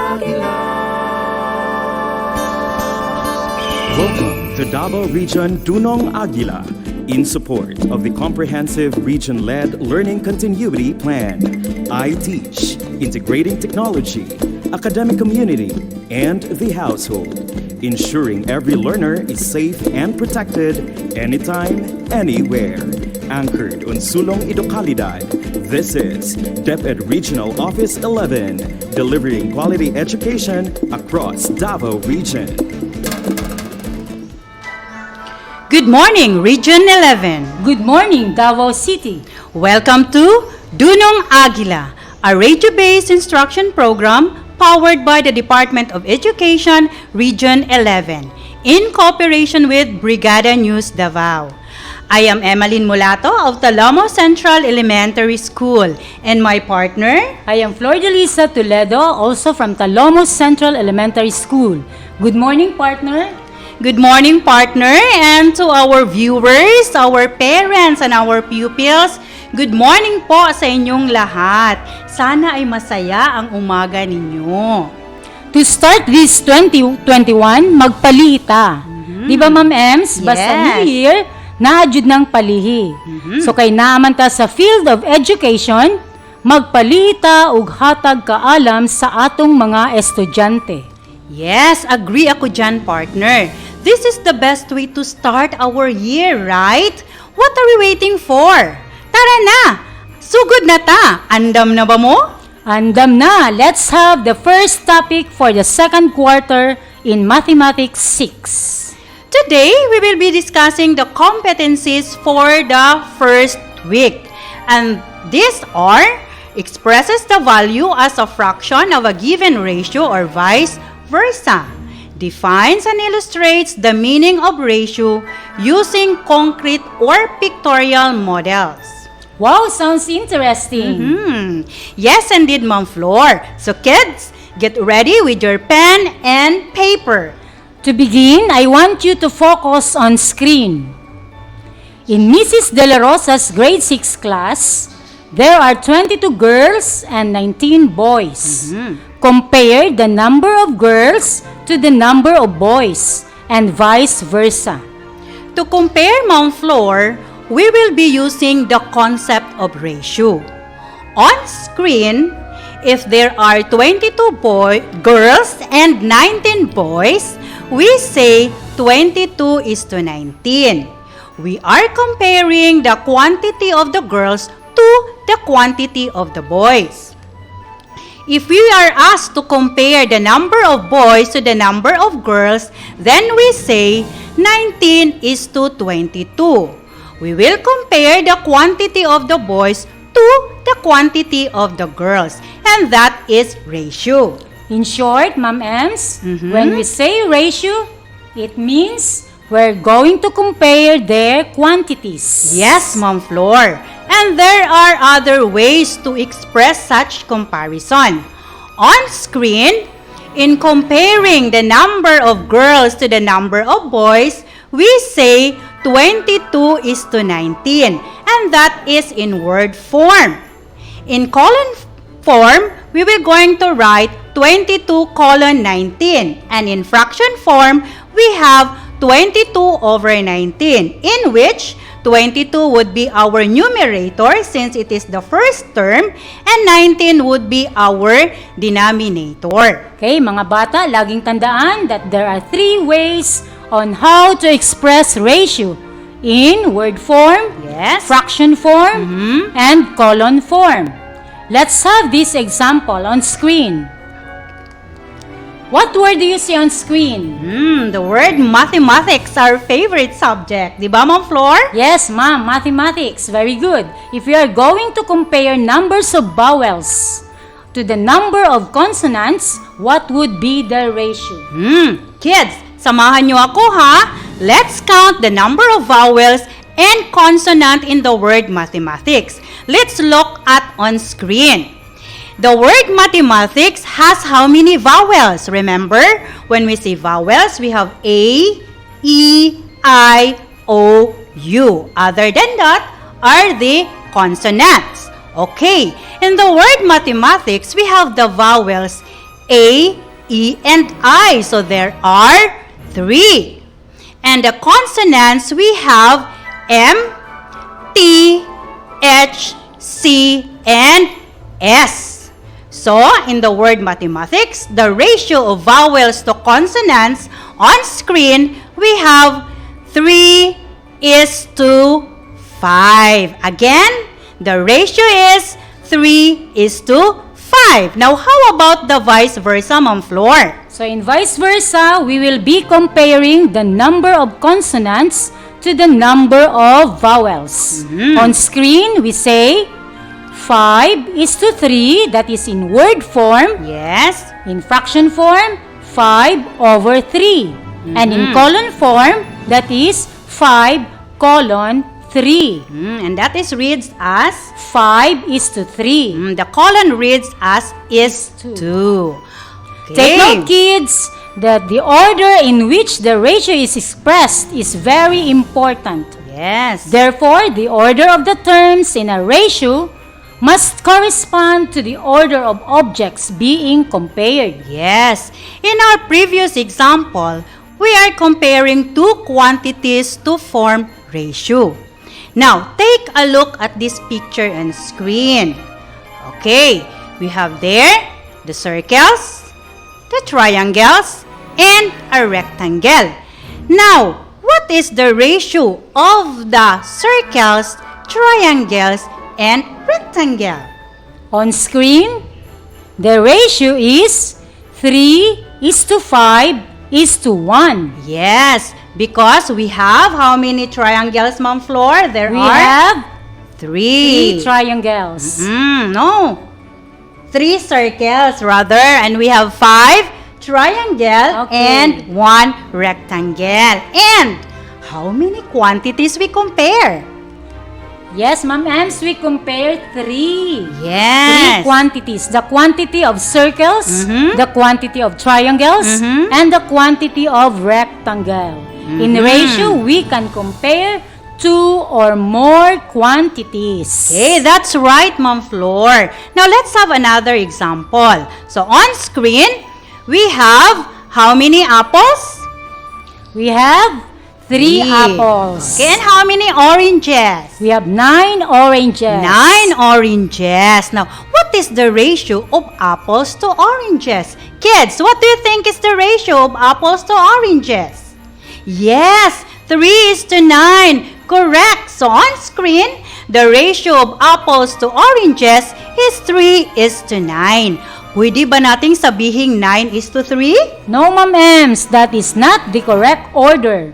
Agila. Welcome to Davao Region Dunong Agila in support of the comprehensive region-led learning continuity plan. I Teach, integrating technology, academic community, and the household, ensuring every learner is safe and protected anytime, anywhere. Anchored on Sulong Edukalidad, this is DepEd Regional Office XI, delivering quality education across Davao Region. Good morning, Region 11. Good morning, Davao City. Welcome to Dunong Agila, a radio-based instruction program powered by the Department of Education, Region 11, in cooperation with Brigada News Davao. I am Emeline Mulato of Talomo Central Elementary School, and my partner, I am Flor Toledo, also from Talomo Central Elementary School. Good morning, partner. Good morning, partner, and to our viewers, our parents, and our pupils, good morning po sa inyong lahat. Sana ay masaya ang umaga ninyo. To start this 2021, magpalita. Di ba, Ma'am Ems? Basta New Year, naadjud ng palihi. So kay naaman ta sa field of education, magpalita ug hatag kaalam sa atong mga estudyante. Yes, agree ako dyan, partner. This is the best way to start our year, right? What are we waiting for? Tara na! Sugod na ta! Andam na ba mo? Andam na! Let's have the first topic for the second quarter in Mathematics 6. Today, we will be discussing the competencies for the first week. And these are, expresses the value as a fraction of a given ratio or vice versa. Defines and illustrates the meaning of ratio using concrete or pictorial models. Wow, sounds interesting. Yes, indeed, Ma'am Flor. So kids, get ready with your pen and paper. To begin, I want you to focus on screen. In Mrs. De La Rosa's grade 6 class, there are 22 girls and 19 boys. Compare the number of girls to the number of boys and vice versa. To compare, Ma'am Flor, we will be using the concept of ratio. On screen, if there are 22 girls and 19 boys, we say 22:19. We are comparing the quantity of the girls to the quantity of the boys. If we are asked to compare the number of boys to the number of girls, then we say 19:22. We will compare the quantity of the boys to the quantity of the girls, and that is ratio. In short, Ma'am Ems, when we say ratio, it means we're going to compare their quantities. Yes, Ma'am Flor. And there are other ways to express such comparison. On screen, in comparing the number of girls to the number of boys, we say 22:19, and that is in word form. In column form, we will going to write 22:19, and in fraction form, we have 22/19, in which 22 would be our numerator since it is the first term, and 19 would be our denominator. Okay, mga bata, laging tandaan that there are 3 ways on how to express ratio. In word form, Yes. fraction form, and column form. Let's have this example on screen. What word do you see on screen? The word mathematics, our favorite subject. Di ba, Ma'am Flor? Yes, ma'am, mathematics. Very good. If we are going to compare numbers of vowels to the number of consonants, what would be the ratio? Kids, samahan nyo ako ha. Let's count the number of vowels and consonant in the word mathematics. Let's look at on screen. The word mathematics has how many vowels? Remember, when we say vowels, we have A, E, I, O, U. Other than that are the consonants. Okay, in the word mathematics, we have the vowels A, E, and I. So there are 3. And the consonants, we have M, T, H, C, and S. So, in the word mathematics, the ratio of vowels to consonants on screen, we have 3:5. Again, the ratio is 3:5. Now, how about the vice versa, Ma'am Flor? So in vice versa, we will be comparing the number of consonants to the number of vowels. On screen, we say 5:3, that is in word form. Yes. In fraction form, 5/3. And in colon form, that is 5:3. And that is reads as 5:3. the colon reads as is 2. Take note, kids, that the order in which the ratio is expressed is very important. Yes. Therefore, the order of the terms in a ratio must correspond to the order of objects being compared. Yes. In our previous example, we are comparing two quantities to form ratio. Now, take a look at this picture on screen. Okay, we have there the circles, the triangles, and a rectangle. Now, what is the ratio of the circles, triangles, and rectangle? On screen, the ratio is 3:5:1. Yes, because we have how many triangles, Ma'am Flor? There We are have 3. 3 triangles. No. 3 circles rather, and we have 5 triangle Okay. and 1 rectangle. And how many quantities we compare? Yes, Ma'am Ems, we compare 3. Yes. 3 quantities. The quantity of circles, the quantity of triangles, Mhm. and the quantity of rectangle. In ratio, we can compare 2 or more quantities. Okay, that's right, Ma'am Flor. Now, let's have another example. So, on screen, we have how many apples? We have 3 3. apples. Okay, and how many oranges? We have 9 oranges. 9 oranges. Now, what is the ratio of apples to oranges? Kids, what do you think is the ratio of apples to oranges? Yes, 3:9. Correct. So, on screen, the ratio of apples to oranges is 3:9. Pwede ba nating sabihin 9:3? No, Ma'am Ems, that is not the correct order.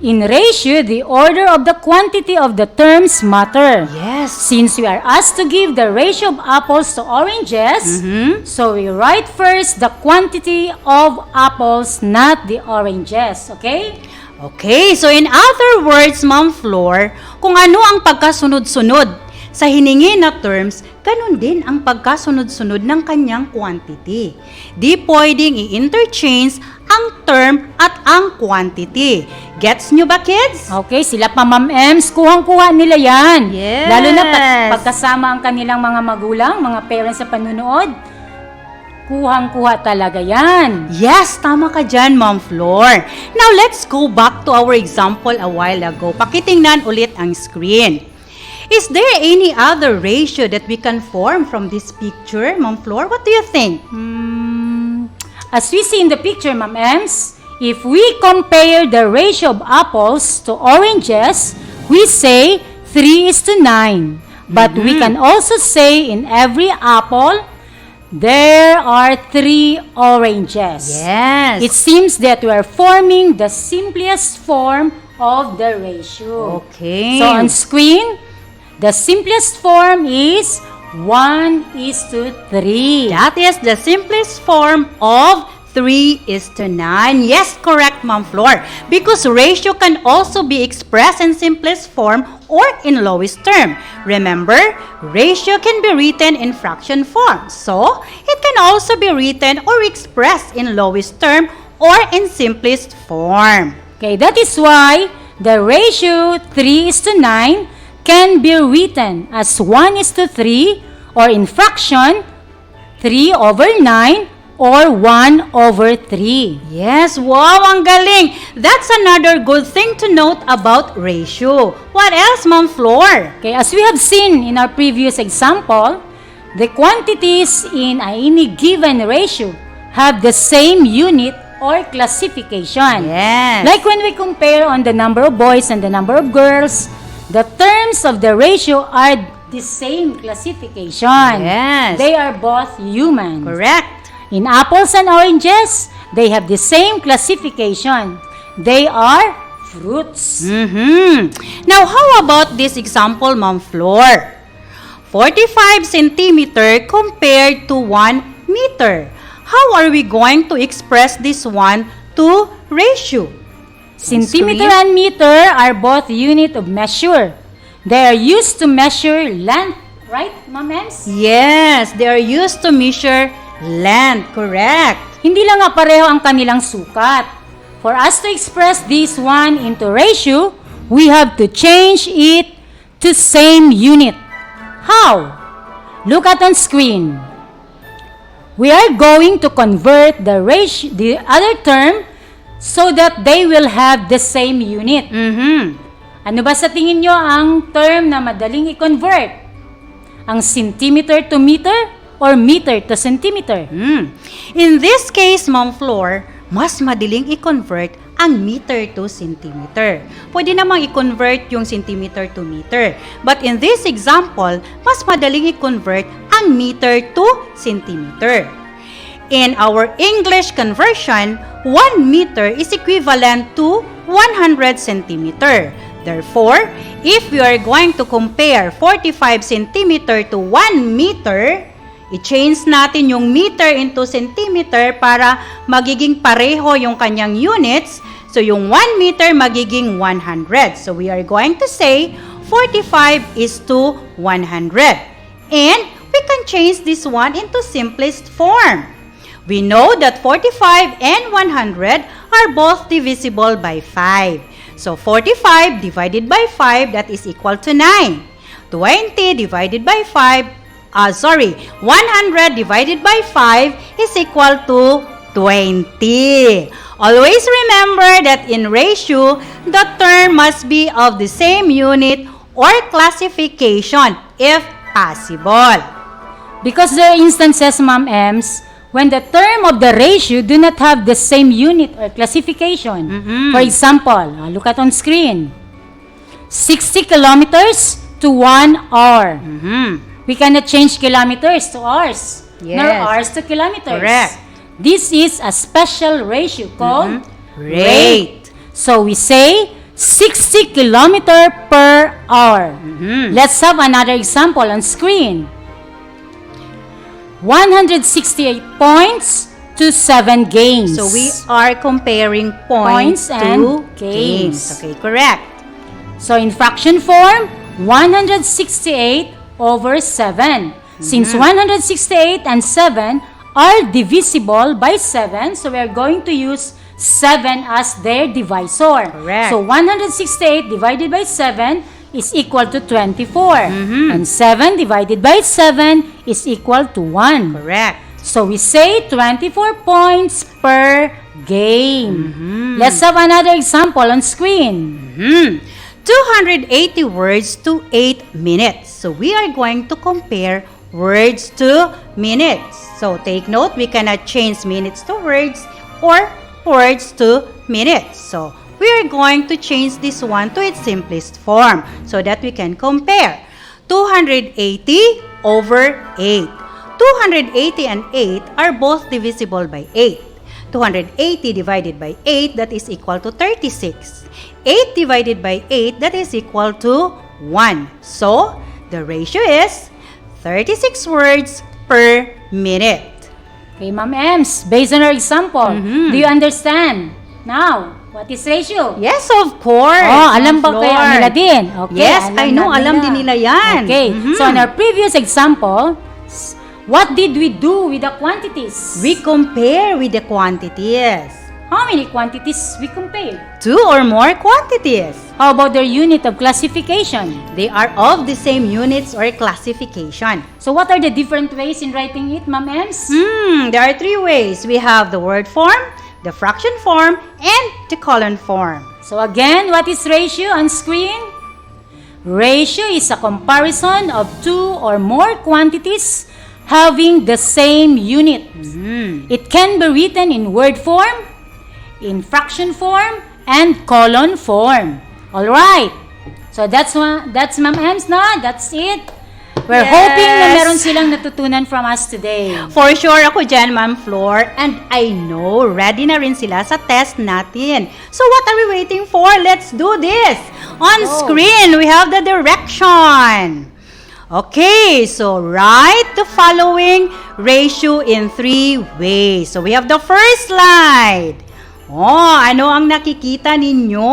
In ratio, the order of the quantity of the terms matter. Yes. Since we are asked to give the ratio of apples to oranges, so we write first the quantity of apples, not the oranges. Okay? Okay, so in other words, Ma'am Flor, kung ano ang pagkasunod-sunod sa hiningi na terms, ganun din ang pagkasunod-sunod ng kanyang quantity. Di pwedeng i-interchange ang term at ang quantity. Gets nyo ba, kids? Okay, sila pa Ma'am Ems, kuhang-kuha nila yan. Yes. Lalo na pagkasama ang kanilang mga magulang, mga parents sa panunood, kuhang-kuha talaga yan. Yes, tama ka dyan, Ma'am Flor. Now, let's go back to our example a while ago. Pakitingnan ulit ang screen. Is there any other ratio that we can form from this picture, Ma'am Flor? What do you think? As we see in the picture, Ma'am Ems, if we compare the ratio of apples to oranges, we say 3:9. But we can also say in every apple, there are 3 oranges. Yes. It seems that we are forming the simplest form of the ratio. Okay. So on screen, the simplest form is 1:3. That is the simplest form of 3:9. Yes, correct, Ma'am Flor. Because ratio can also be expressed in simplest form or in lowest term. Remember, ratio can be written in fraction form. So, it can also be written or expressed in lowest term or in simplest form. Okay, that is why the ratio 3:9 can be written as 1:3 or in fraction 3/9 or 1/3. Yes, wow, ang galing. That's another good thing to note about ratio. What else, Ma'am Flor? Okay, as we have seen in our previous example, the quantities in any given ratio have the same unit or classification. Yes. Like when we compare on the number of boys and the number of girls, the terms of the ratio are the same classification. Yes. They are both human. Correct. In apples and oranges, they have the same classification. They are fruits. Now, how about this example, Ma'am Flor? 45 centimeter compared to 1 meter. How are we going to express this one to ratio? Centimeter Screen. and meter are both unit of measure. They are used to measure length, right, Ma'am Ems? Yes, they are used to measure length. Correct. Hindi lang nga pareho ang kanilang sukat. For us to express this one into ratio, we have to change it to same unit. How? Look at on screen. We are going to convert the ratio, the other term, so that they will have the same unit. Ano ba sa tingin nyo ang term na madaling i-convert? Ang centimeter to meter or meter to centimeter? In this case, Ma'am Flor, mas madaling i-convert ang meter to centimeter. Pwede namang i-convert yung centimeter to meter. But in this example, mas madaling i-convert ang meter to centimeter. In our English conversion, 1 meter is equivalent to 100 centimeter. Therefore, if we are going to compare 45 centimeter to 1 meter, i-change natin yung meter into centimeter para magiging pareho yung kanyang units. So, yung 1 meter magiging 100. So, we are going to say 45 is to 100. And we can change this one into simplest form. We know that 45 and 100 are both divisible by 5. So, 45 divided by 5, that is equal to 9. 20 divided by 100 divided by 5 is equal to 20. Always remember that in ratio, the term must be of the same unit or classification if possible. Because there are instances, Ma'am Ems, when the term of the ratio do not have the same unit or classification. For example, look at on screen. 60 kilometers to 1 hour. We cannot change kilometers to hours, nor Yes. hours to kilometers. Correct. This is a special ratio called Rate. So we say 60 kilometer per hour. Let's have another example on screen. 168 points to 7 games. So, we are comparing points and to games. Okay, correct. So in fraction form, 168 over 7. Since 168 and 7 are divisible by 7, so we are going to use 7 as their divisor. Correct. So 168 divided by 7 is equal to 24. And 7 divided by 7 is equal to 1. Correct. So we say 24 points per game. Let's have another example on screen. 280 words to 8 minutes. So, we are going to compare words to minutes. So, take note, we cannot change minutes to words or words to minutes. So, we are going to change this one to its simplest form so that we can compare. 280 over 8. 280 and 8 are both divisible by 8. 280 divided by 8, that is equal to 36. 8 divided by 8, that is equal to 1. So, the ratio is 36 words per minute. Okay, Ma'am Ems, based on our example, do you understand? Now, what is ratio? Yes, of course. Oh, alam ba Flor. kaya nila din? Okay, Yes, I know, alam din nila yan. Okay, so in our previous example, what did we do with the quantities? We compare with the quantities. How many quantities we compare? 2 or more quantities. How about their unit of classification? They are of the same units or classification. So what are the different ways in writing it, Ma'am Ems? There are 3 ways. We have the word form, the fraction form, and the column form. So again, what is ratio on screen? Ratio is a comparison of 2 or more quantities having the same unit. It can be written in word form, in fraction form, and column form. All right. So that's Ma'am Ems, no? That's it. We're Yes. hoping na meron silang natutunan from us today. For sure ako dyan, Ma'am Flor. And I know, ready na rin sila sa test natin. So what are we waiting for? Let's do this. On screen, we have the direction. Okay, so write the following ratio in 3 ways. So we have the first slide. Oh, ano ang nakikita ninyo?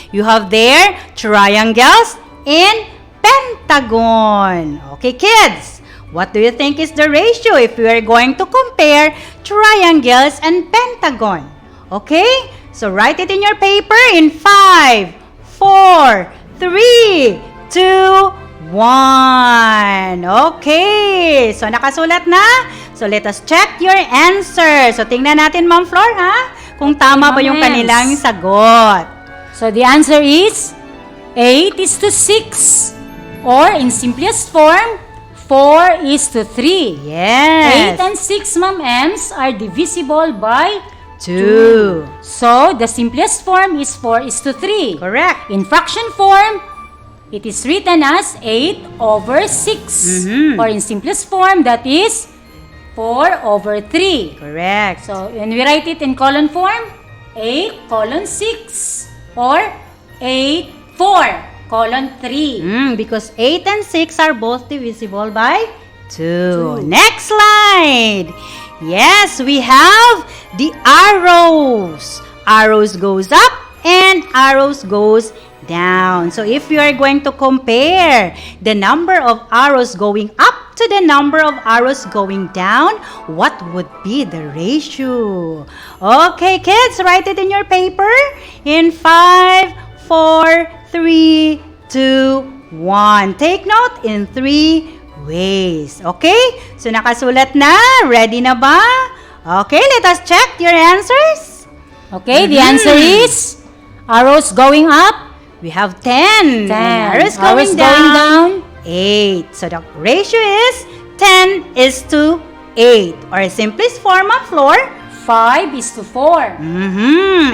You have there triangles and pentagon. Okay, kids, what do you think is the ratio if we are going to compare triangles and pentagon? Okay, so write it in your paper in 5, 4, 3, 2, 1. Okay, so nakasulat na? So let us check your answer. So tingnan natin, Ma'am Flor, ha? Kung tama ba yung kanilang sagot. So the answer is 8 is to 6. Or in simplest form, 4 is to 3. Yes. 8 and 6, Ma'am Ems, are divisible by 2. So the simplest form is 4 is to 3. Correct. In fraction form, it is written as 8 over 6. Or in simplest form, that is 4 over 3. Correct. So when we write it in column form, 8 colon 6 or 8 4 colon 3. Because 8 and 6 are both divisible by 2. Next slide. Yes, we have the arrows. Arrows goes up and arrows goes down. So if you are going to compare the number of arrows going up to the number of arrows going down, what would be the ratio? Okay, kids, write it in your paper in 5, 4, 3, 2, 1. Take note in 3 ways. Okay? So nakasulat na? Ready na ba? Okay, let us check your answers. Okay, the answer is arrows going up. We have 10. 10. Arrows Arrows going going down. down. 8. So the ratio is 10 is to 8. Or simplest form of Flor, 5 is to 4.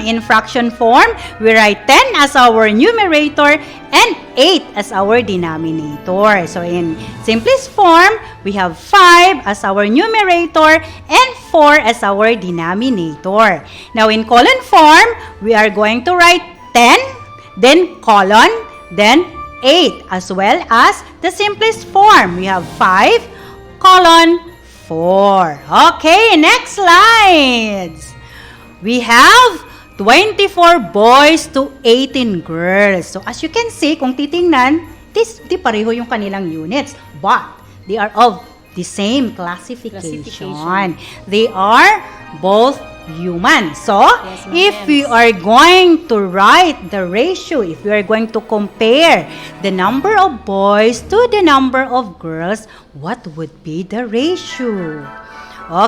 In fraction form, we write 10 as our numerator and 8 as our denominator. So in simplest form, we have 5 as our numerator and 4 as our denominator. Now in colon form, we are going to write 10, then colon, then 8, as well as the simplest form. We have 5, colon, 4. Okay, next slides. We have 24 boys to 18 girls. So as you can see, kung titingnan, di pareho yung kanilang units, but they are of the same classification. They are both human. So, if we are going to write the ratio, if we are going to compare the number of boys to the number of girls, what would be the ratio?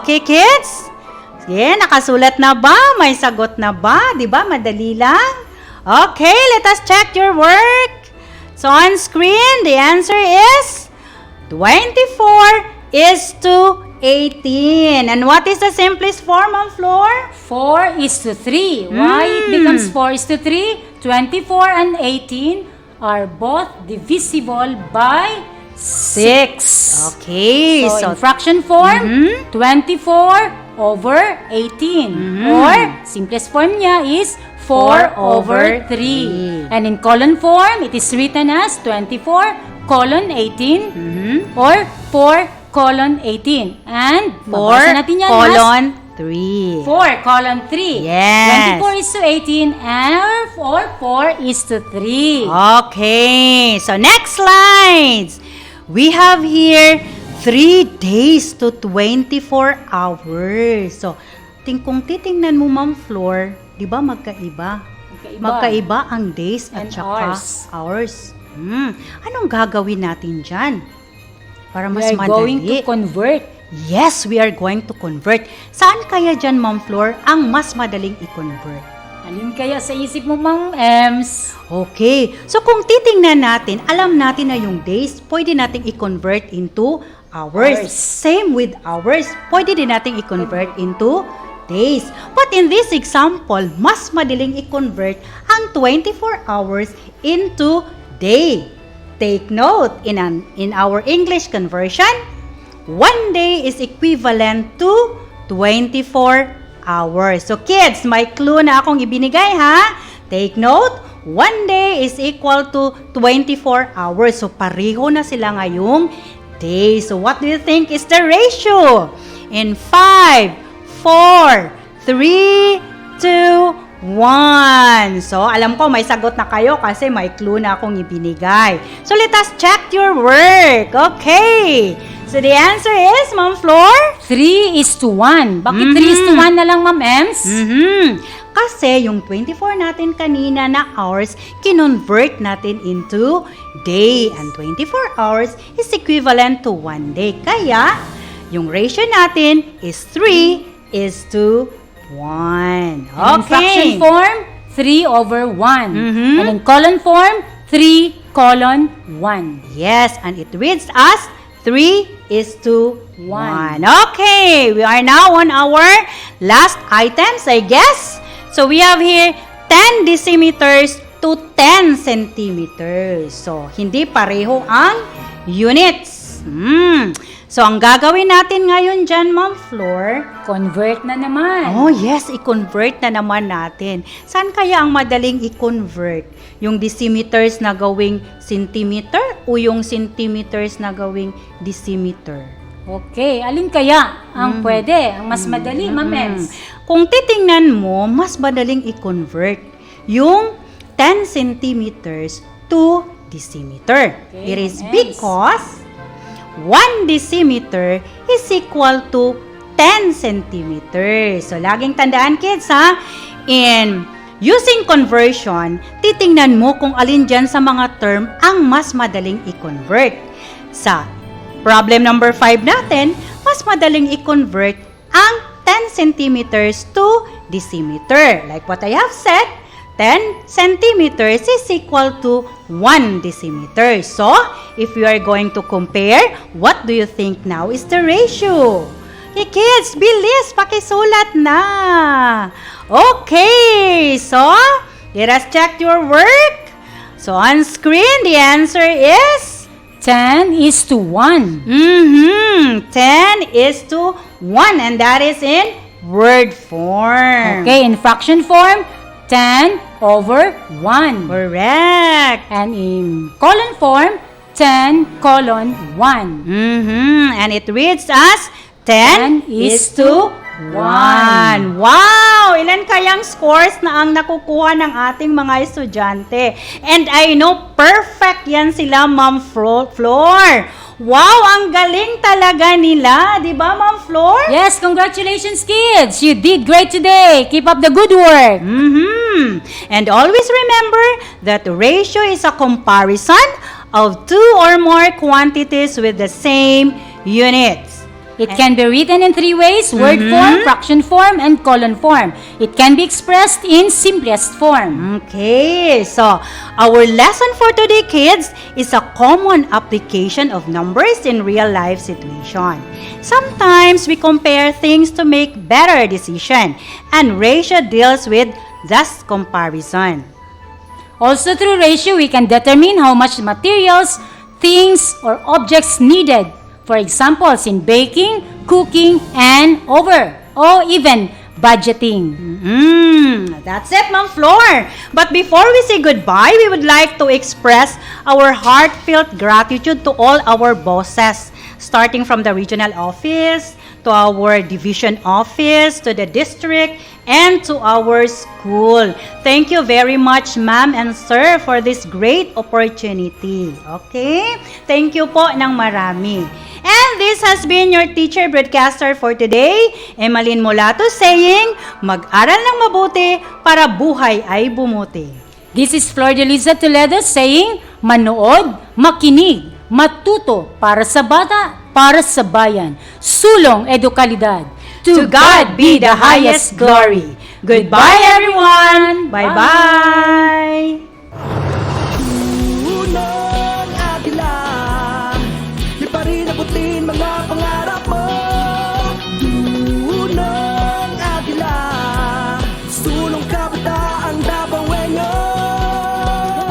Okay, kids? Sige, nakasulat na ba? May sagot na ba? Di ba? Madali lang. Okay, let us check your work. So, on screen, the answer is 24 is to 18. And what is the simplest form of Flor? 4 is to 3. Why it becomes 4 is to 3? 24 and 18 are both divisible by 6. Okay. So in fraction form, 24 over 18. Or, simplest form niya is 4 over 3. And in colon form, it is written as 24 colon 18 or 4 colon 18. And 4 natin yan colon 3. 4 colon 3. Yes. 24 is to 18 and 4 is to 3. Okay. So next slides. We have here 3 days to 24 hours. So kung titingnan mo, Ma'am Flor, di ba magkaiba? Magkaiba ang days at And saka hours. Anong gagawin natin dyan? Para mas We are going to madali. convert. Yes, we are going to convert. Saan kaya dyan, Ma'am Flor, ang mas madaling i-convert? Alin kaya sa isip mo, Ma'am Ems? Okay. So kung titingnan natin, alam natin na yung days, pwede nating i-convert into hours. Hours. Same with hours, pwede din nating i-convert into days. But in this example, mas madaling i-convert ang 24 hours into day. Take note, in our English conversion, 1 day is equivalent to 24 hours. So kids, may clue na akong ibinigay ha. Take note, 1 day is equal to 24 hours. So pareho na sila ngayong day. So what do you think is the ratio? In 5, 4, 3, 2, 1. So, alam ko may sagot na kayo kasi may clue na akong ibinigay. So, let us check your work. Okay. So, the answer is, Ma'am Flor? 3:1. Bakit 3:1 na lang, Ma'am Ems? Kasi yung 24 natin kanina na hours, kinonvert natin into day. And 24 hours is equivalent to 1 day. Kaya, yung ratio natin is 3:1. And in fraction form, 3/1. And in column form, 3:1. Yes, and it reads as 3:1. Okay, we are now on our last items, I guess. So we have here 10 decimeters to 10 centimeters. So, hindi pareho ang units. So, ang gagawin natin ngayon dyan, Ma'am Flor, Convert na naman. oh yes, i-convert na naman natin. Saan kaya ang madaling i-convert? Yung decimeters na gawing centimeter o yung centimeters na gawing decimeter? Okay, alin kaya ang pwede? Ang mas madali, Ma'am Ems? Kung titingnan mo, mas madaling i-convert yung 10 centimeters to decimeter. Okay, It is Ma'am Ems. because 1 decimeter is equal to 10 centimeters. So, laging tandaan kids ha, in using conversion, titingnan mo kung alin dyan sa mga term ang mas madaling i-convert. Sa problem number 5 natin, mas madaling i-convert ang 10 centimeters to decimeter. Like what I have said, 10 centimeters is equal to 1 decimeter. So, if you are going to compare, what do you think now is the ratio? Hey kids, bilis, pakisulat na. Okay, so, let us check your work. So, on screen, the answer is 10:1. 10:1, and that is in word form. Okay, in fraction form, 10/1. Correct. And in column form, 10:1. And it reads as 10:1. Wow! Ilan kayang scores na ang nakukuha ng ating mga estudyante? And I know perfect yan sila, Ma'am Flor. Wow! Ang galing talaga nila. Di ba, Ma'am Flor? Yes, congratulations kids! You did great today. Keep up the good work. And always remember that the ratio is a comparison of two or more quantities with the same units. It can be written in 3 ways: word form, fraction form, and column form. It can be expressed in simplest form. Okay, so our lesson for today, kids, is a common application of numbers in real life situation. Sometimes we compare things to make better decision, and ratio deals with this comparison. Also through ratio, we can determine how much materials, things, or objects needed. For examples, in baking, cooking, and even budgeting. That's it, Ma'am Flor. But before we say goodbye, we would like to express our heartfelt gratitude to all our bosses, starting from the regional office, to our division office, to the district, and to our school. Thank you very much, ma'am and sir, for this great opportunity. Okay? Thank you po ng marami. And this has been your teacher broadcaster for today, Emalyn Molato saying, mag-aral ng mabuti para buhay ay bumuti. This is Flor Toledo saying, manood, makinig, matuto para sa bata, para sa bayan. Sulong Edukalidad. To God be the highest glory. Goodbye everyone. Bye-bye. Dunong Agila, di pa rin nabutin mga pangarap mo. Dunong Agila, sulong kabataan Davaoenyo.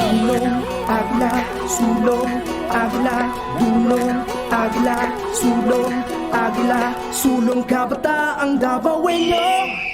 Dunong Agila, sulong Agila, Dunong Agila, sulong Agila, sulong kabataang Davaoenyo.